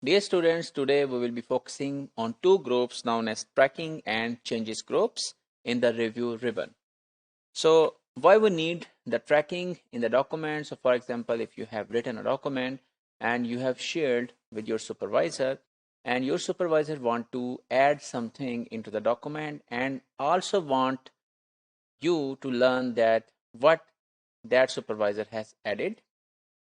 Dear students, today we will be focusing on two groups known as tracking and changes groups in the review ribbon. So why we need the tracking in the document? So for example, if you have written a document and you have shared with your supervisor and your supervisor want to add something into the document and also want you to learn that what that supervisor has added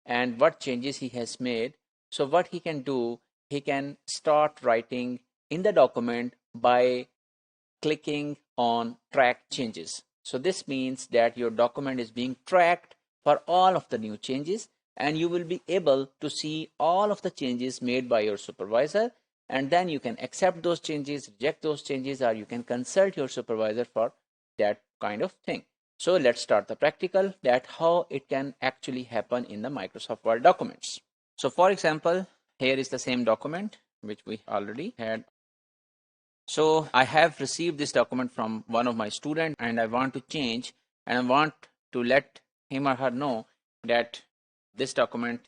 and what changes he has made. So what he can do, he can start writing in the document by clicking on track changes. So this means that your document is being tracked for all of the new changes, and you will be able to see all of the changes made by your supervisor, and then you can accept those changes, reject those changes, or you can consult your supervisor for that kind of thing. So let's start the practical, that how it can actually happen in the Microsoft Word documents. So for example, here is the same document which we already had. So I have received this document from one of my students and I want to change and I want to let him or her know that this document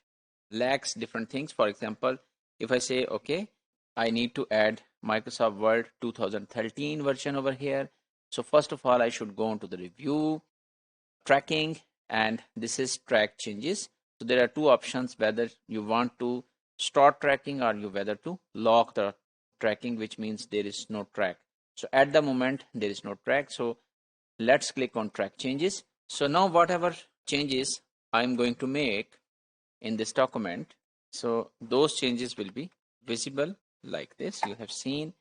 lacks different things. For example, if I say, okay, I need to add Microsoft Word 2013 version over here. So first of all, I should go into the review, tracking, and this is track changes. So there are two options, whether you want to start tracking or you whether to lock the tracking, which means there is no track. So at the moment there is no track, so let's click on track changes. So now whatever changes I'm going to make in this document, so those changes will be visible like this. You have seen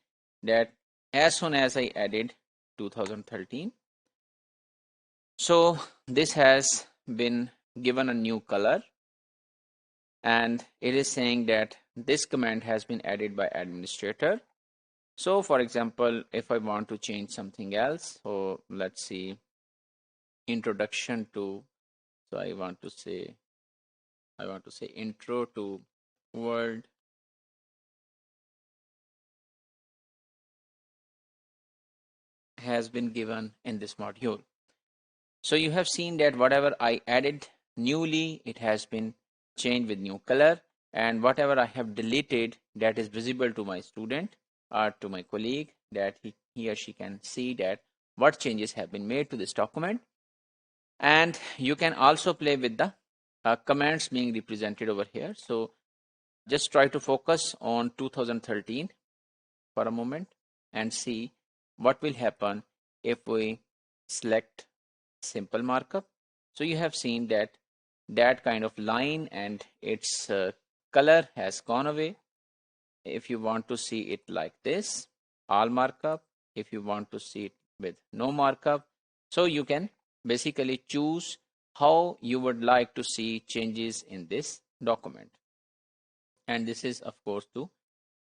that as soon as I added 2013, so this has been given a new color and it is saying that this command has been added by administrator. So for example, if I want to change something else, so let's see, introduction to, so I want to say intro to Word has been given in this module. So you have seen that whatever I added newly, it has been changed with new color, and whatever I have deleted, that is visible to my student or to my colleague, that he or she can see that what changes have been made to this document. And you can also play with the commands being represented over here. So just try to focus on 2013 for a moment and see what will happen if we select simple markup. So you have seen that that kind of line and its color has gone away. If you want to see it like this, all markup, if you want to see it with no markup, so you can basically choose how you would like to see changes in this document. And this is of course to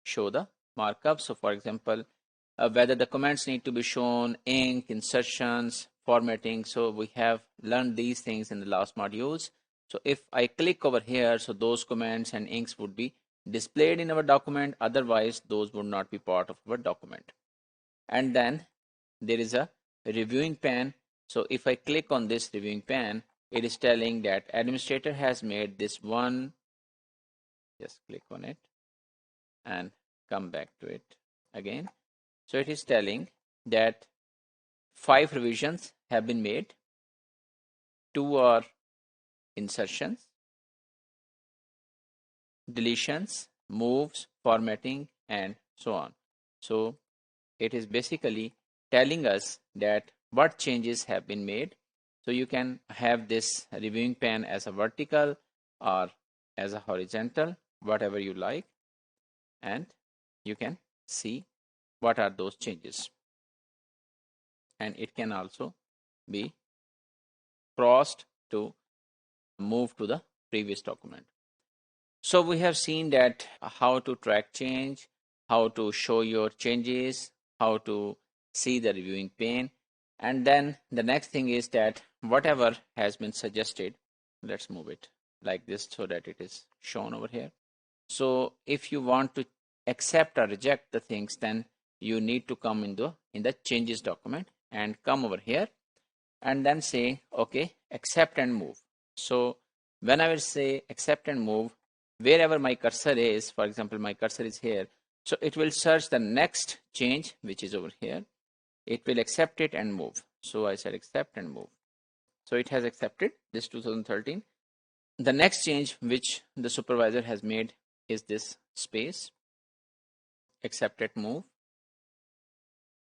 show the markup. So for example, whether the comments need to be shown, ink, insertions, formatting. So we have learned these things in the last modules. So if I click over here, so those comments and inks would be displayed in our document. Otherwise, those would not be part of our document. And then there is a reviewing pane. So if I click on this reviewing pane, it is telling that administrator has made this one. Just click on it and come back to it again. So it is telling that 5 revisions have been made, 2 are insertions, deletions, moves, formatting, and so on. So it is basically telling us that what changes have been made. So you can have this reviewing pane as a vertical or as a horizontal, whatever you like, and you can see what are those changes. And it can also be crossed to move to the previous document. So we have seen that how to track change, how to show your changes, how to see the reviewing pane. And then the next thing is that whatever has been suggested, let's move it like this so that it is shown over here. So if you want to accept or reject the things, then you need to come in the changes document and come over here and then say, okay, accept and move. So when I will say accept and move, wherever my cursor is, for example, my cursor is here, so it will search the next change, which is over here. It will accept it and move. So I said accept and move. So it has accepted this 2013. The next change which the supervisor has made is this space. Accept it, move.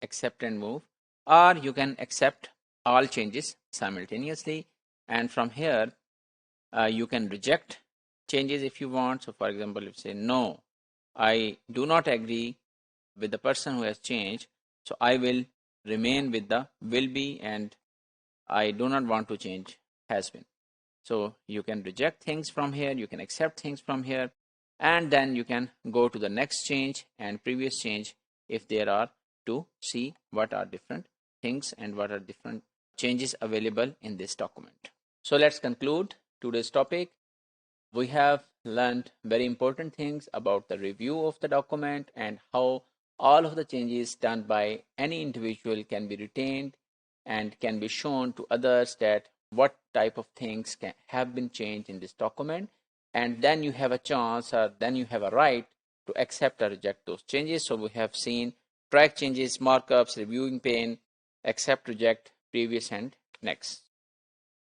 Accept and move. Or you can accept all changes simultaneously. And from here, you can reject changes if you want. So for example, if you say, no, I do not agree with the person who has changed, so I will remain with the will be, and I do not want to change has been. So you can reject things from here, you can accept things from here, and then you can go to the next change and previous change if there are, to see what are different things and what are different changes available in this document. So let's conclude today's topic. We have learned very important things about the review of the document and how all of the changes done by any individual can be retained and can be shown to others that what type of things have been changed in this document, and then you have a chance, or then you have a right to accept or reject those changes. So we have seen track changes, markups, reviewing pane, accept, reject, previous, and next.